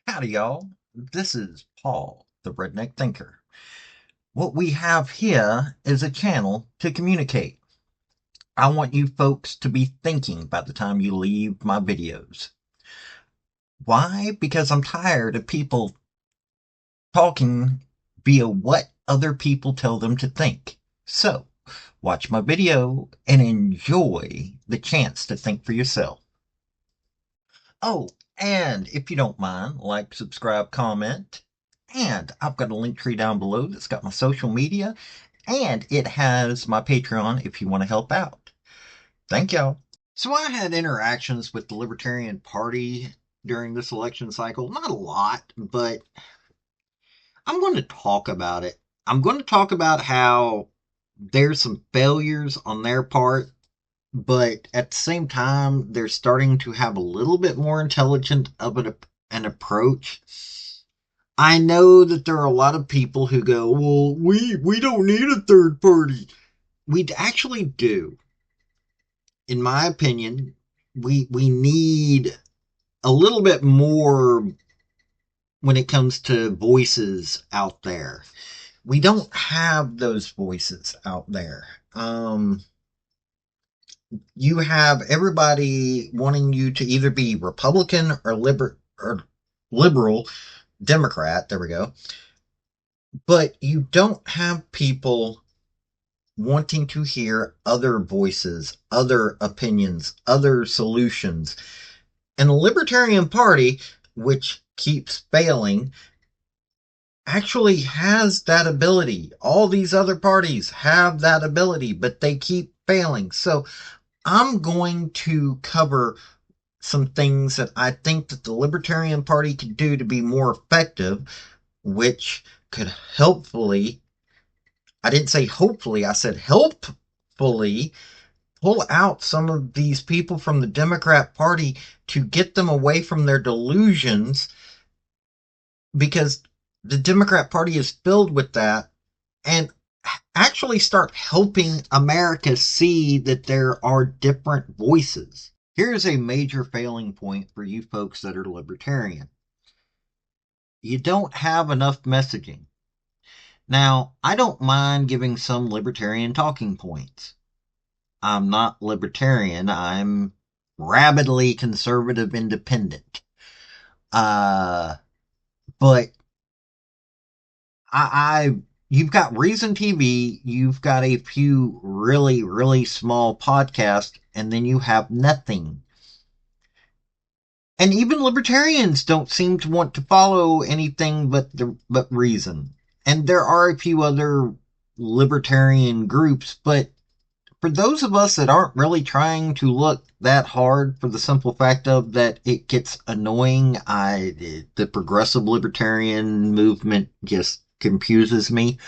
Howdy, y'all. This is Paul, the Redneck Thinker. What we have here is a channel to communicate. I want you folks to be thinking by the time you leave my videos. Why? Because I'm tired of people talking via what other people tell them to think. So, watch my video and enjoy the chance to think for yourself. Oh, and if you don't mind, like, subscribe, comment. And I've got a link tree down below that's got my social media, and it has my Patreon if you want to help out. Thank y'all. So I had interactions with the Libertarian Party during this election cycle. Not a lot, but I'm going to talk about it. I'm going to talk about how there's some failures on their part, but at the same time, they're starting to have a little bit more intelligent of an approach. I know that there are a lot of people who go, well, we don't need a third party. We actually do. In my opinion, we need a little bit more when it comes to voices out there. We don't have those voices out there. You have everybody wanting you to either be Republican or liberal Democrat. There we go. But you don't have people wanting to hear other voices, other opinions, other solutions. And the Libertarian Party, which keeps failing, actually has that ability. All these other parties have that ability, but they keep failing. So I'm going to cover some things that I think that the Libertarian Party could do to be more effective, which could helpfully, I didn't say hopefully, I said helpfully pull out some of these people from the Democrat Party to get them away from their delusions, because the Democrat Party is filled with that, and actually start helping America see that there are different voices. Here's a major failing point for you folks that are libertarian. You don't have enough messaging. Now, I don't mind giving some libertarian talking points. I'm not libertarian. I'm rabidly conservative independent. But you've got Reason TV, you've got a few really, really small podcasts, and then you have nothing. And even libertarians don't seem to want to follow anything but Reason. And there are a few other libertarian groups, but for those of us that aren't really trying to look that hard, for the simple fact of that it gets annoying, the progressive libertarian movement just confuses me.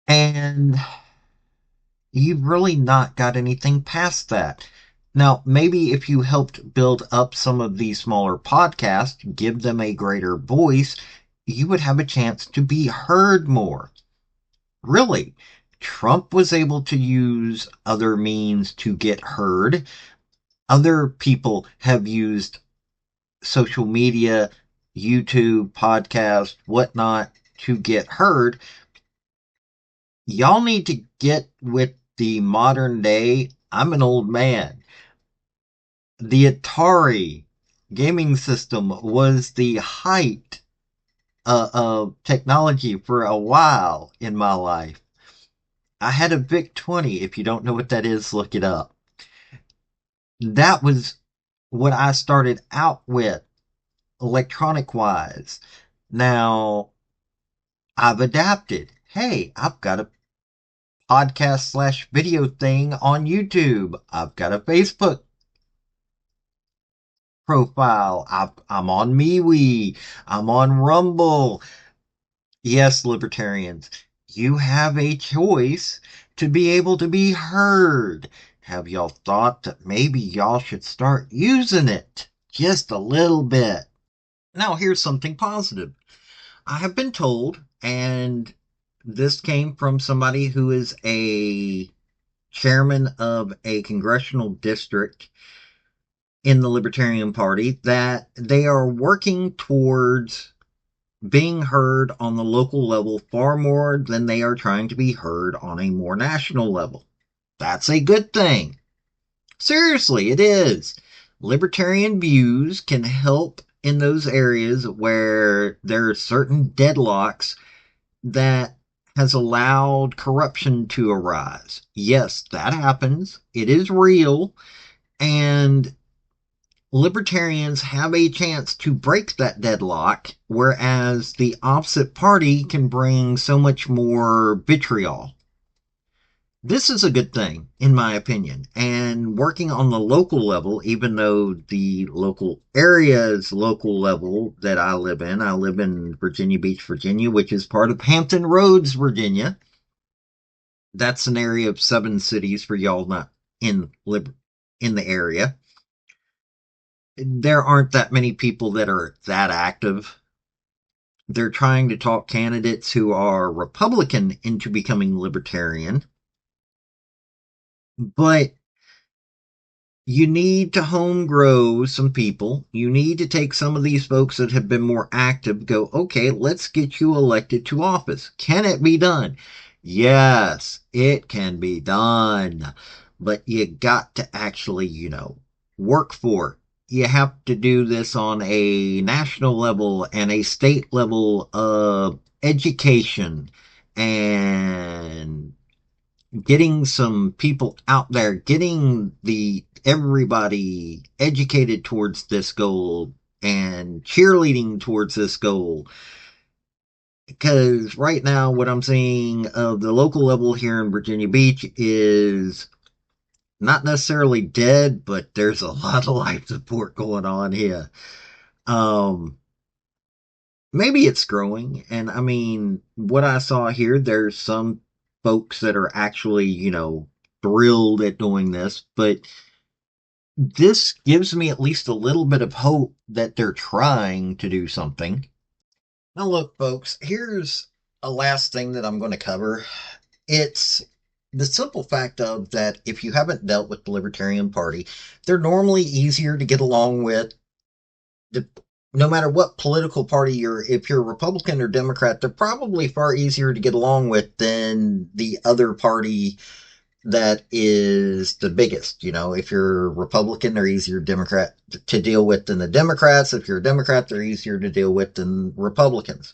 And you've really not got anything past that. Now, maybe if you helped build up some of these smaller podcasts, give them a greater voice, you would have a chance to be heard more. Really, Trump was able to use other means to get heard. Other people have used social media, YouTube, podcast, whatnot to get heard. Y'all need to get with the modern day. I'm an old man. The Atari gaming system was the height of technology for a while in my life. I had a VIC-20. If you don't know what that is, look it up. That was what I started out with, electronic wise. Now, I've adapted. Hey, I've got a podcast / video thing on YouTube. I've got a Facebook profile. I'm on MeWe. I'm on Rumble. Yes, libertarians, you have a choice to be able to be heard. Have y'all thought that maybe y'all should start using it just a little bit? Now, here's something positive. I have been told, and this came from somebody who is a chairman of a congressional district in the Libertarian Party that they are working towards being heard on the local level far more than they are trying to be heard on a more national level. That's a good thing. Seriously, it is. Libertarian views can help in those areas where there are certain deadlocks that has allowed corruption to arise. Yes, that happens. It is real. And libertarians have a chance to break that deadlock, whereas the opposite party can bring so much more vitriol. This is a good thing, in my opinion. And working on the local level, even though the local area's local level that I live in Virginia Beach, Virginia, which is part of Hampton Roads, Virginia. That's an area of 7 cities for y'all not in the area. There aren't that many people that are that active. They're trying to talk candidates who are Republican into becoming Libertarian. But you need to home grow some people. You need to take some of these folks that have been more active, go, okay, let's get you elected to office. Can it be done? Yes, it can be done. But you got to actually, work for it. You have to do this on a national level and a state level of education and getting some people out there, getting the everybody educated towards this goal and cheerleading towards this goal. Because right now, what I'm seeing of the local level here in Virginia Beach is not necessarily dead, but there's a lot of life support going on here. Um, Maybe it's growing. And I mean, what I saw here, there's some folks that are actually, thrilled at doing this, but this gives me at least a little bit of hope that they're trying to do something. Now, look, folks, here's a last thing that I'm going to cover. It's the simple fact of that if you haven't dealt with the Libertarian Party, they're normally easier to get along with the, no matter what political party if you're Republican or Democrat, they're probably far easier to get along with than the other party that is the biggest. If you're Republican, they're easier Democrat to deal with than the Democrats. If you're a Democrat, they're easier to deal with than Republicans.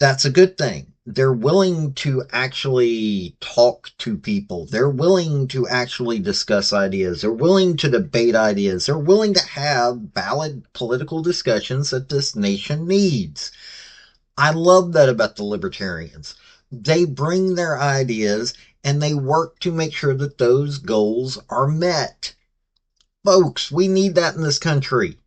That's a good thing. They're willing to actually talk to people. They're willing to actually discuss ideas. They're willing to debate ideas. They're willing to have valid political discussions that this nation needs. I love that about the libertarians. They bring their ideas and they work to make sure that those goals are met. Folks, we need that in this country.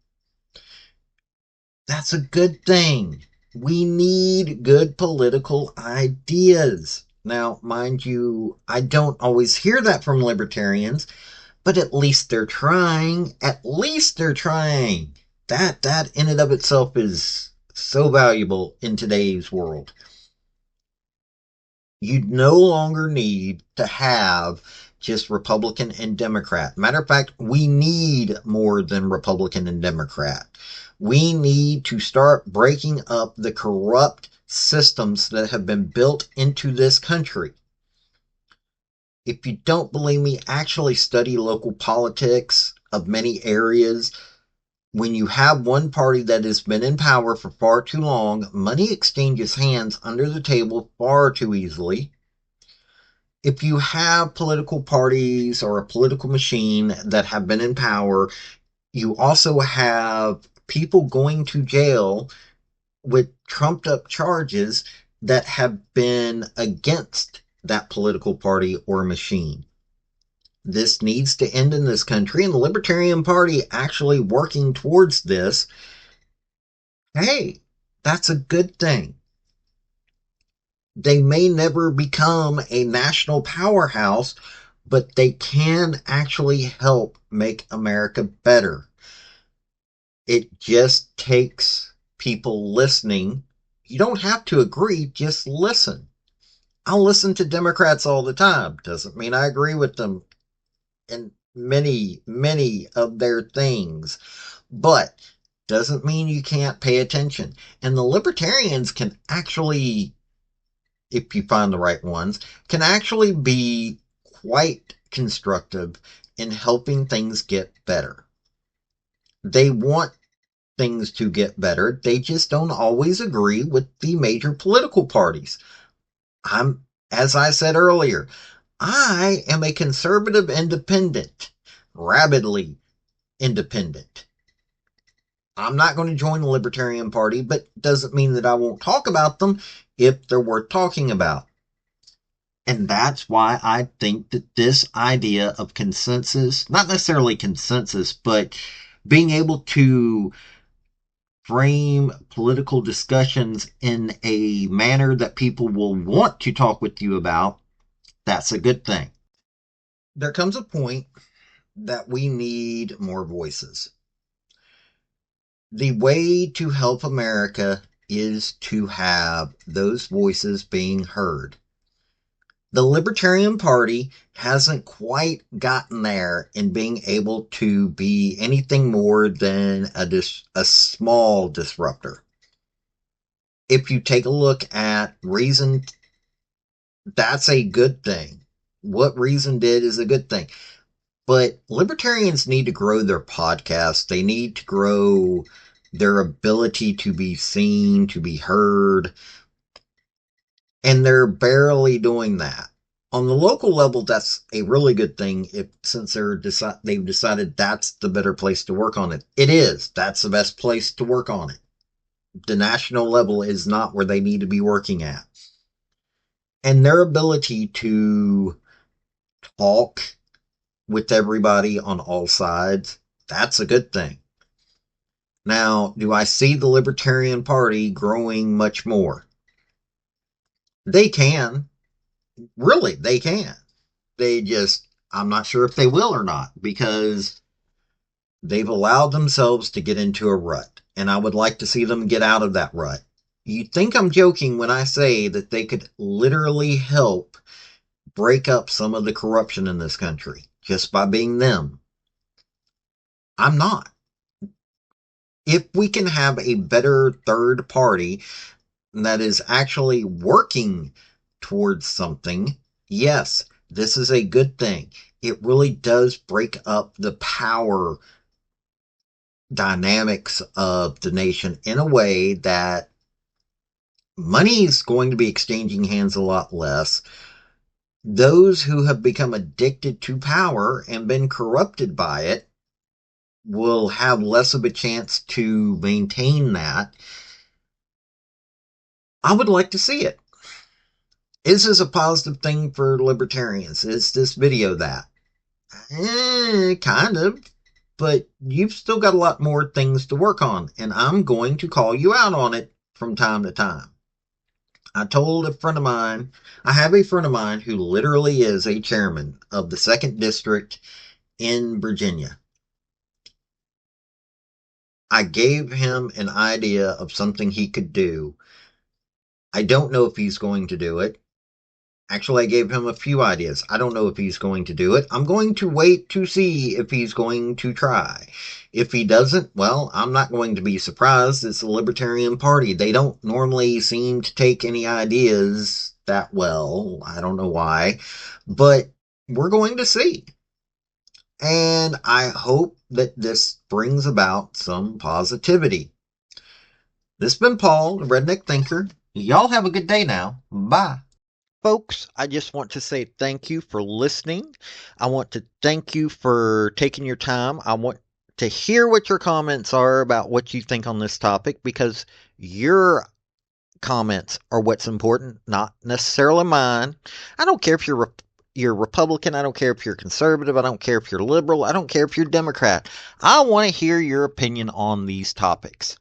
That's a good thing. We need good political ideas. Now, mind you, I don't always hear that from libertarians, but at least they're trying. At least they're trying. That in and of itself is so valuable in today's world. You no longer need to have just Republican and Democrat. Matter of fact, we need more than Republican and Democrat. We need to start breaking up the corrupt systems that have been built into this country. If you don't believe me, actually study local politics of many areas. When you have one party that has been in power for far too long, money exchanges hands under the table far too easily. If you have political parties or a political machine that have been in power, you also have people going to jail with trumped up charges that have been against that political party or machine. This needs to end in this country, and the Libertarian Party actually working towards this. Hey, that's a good thing. They may never become a national powerhouse, but they can actually help make America better. It just takes people listening. You don't have to agree, just listen. I'll listen to Democrats all the time. Doesn't mean I agree with them in many of their things. But doesn't mean you can't pay attention. And the libertarians can actually, if you find the right ones, can actually be quite constructive in helping things get better. They want things to get better. They just don't always agree with the major political parties. As I said earlier, I am a conservative independent, rabidly independent. I'm not going to join the Libertarian Party, but doesn't mean that I won't talk about them if they're worth talking about. And that's why I think that this idea of consensus, not necessarily consensus, but being able to frame political discussions in a manner that people will want to talk with you about, that's a good thing. There comes a point that we need more voices. The way to help America is to have those voices being heard. The Libertarian Party hasn't quite gotten there in being able to be anything more than a small disruptor. If you take a look at Reason, that's a good thing. What Reason did is a good thing. But libertarians need to grow their podcasts. They need to grow their ability to be seen, to be heard. And they're barely doing that. On the local level, that's a really good thing since they've decided that's the better place to work on it. It is. That's the best place to work on it. The national level is not where they need to be working at. And their ability to talk with everybody on all sides, that's a good thing. Now, do I see the Libertarian Party growing much more? They can. Really, they can. I'm not sure if they will or not because they've allowed themselves to get into a rut. And I would like to see them get out of that rut. You think I'm joking when I say that they could literally help break up some of the corruption in this country just by being them. I'm not. If we can have a better third party that is actually working towards something, yes, this is a good thing. It really does break up the power dynamics of the nation in a way that money is going to be exchanging hands a lot less. Those who have become addicted to power and been corrupted by it will have less of a chance to maintain that. I would like to see it. Is this a positive thing for libertarians? Is this video that? Kind of. But you've still got a lot more things to work on, and I'm going to call you out on it from time to time. I told a friend of mine, I have a friend of mine who literally is a chairman of the 2nd District in Virginia. I gave him an idea of something he could do. I don't know if he's going to do it. Actually, I gave him a few ideas. I don't know if he's going to do it. I'm going to wait to see if he's going to try. If he doesn't, well, I'm not going to be surprised. It's the Libertarian Party. They don't normally seem to take any ideas that well. I don't know why. But we're going to see. And I hope that this brings about some positivity. This has been Paul, the Redneck Thinker. Y'all have a good day now. Bye. Folks, I just want to say thank you for listening. I want to thank you for taking your time. I want to hear what your comments are about what you think on this topic because your comments are what's important, not necessarily mine. I don't care if you're Republican. I don't care if you're conservative. I don't care if you're liberal. I don't care if you're Democrat. I want to hear your opinion on these topics.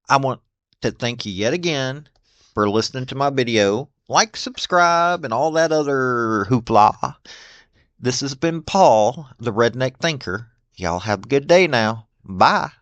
I want to thank you yet again for listening to my video. Like, subscribe, and all that other hoopla. This has been Paul, the Redneck Thinker. Y'all have a good day now. Bye.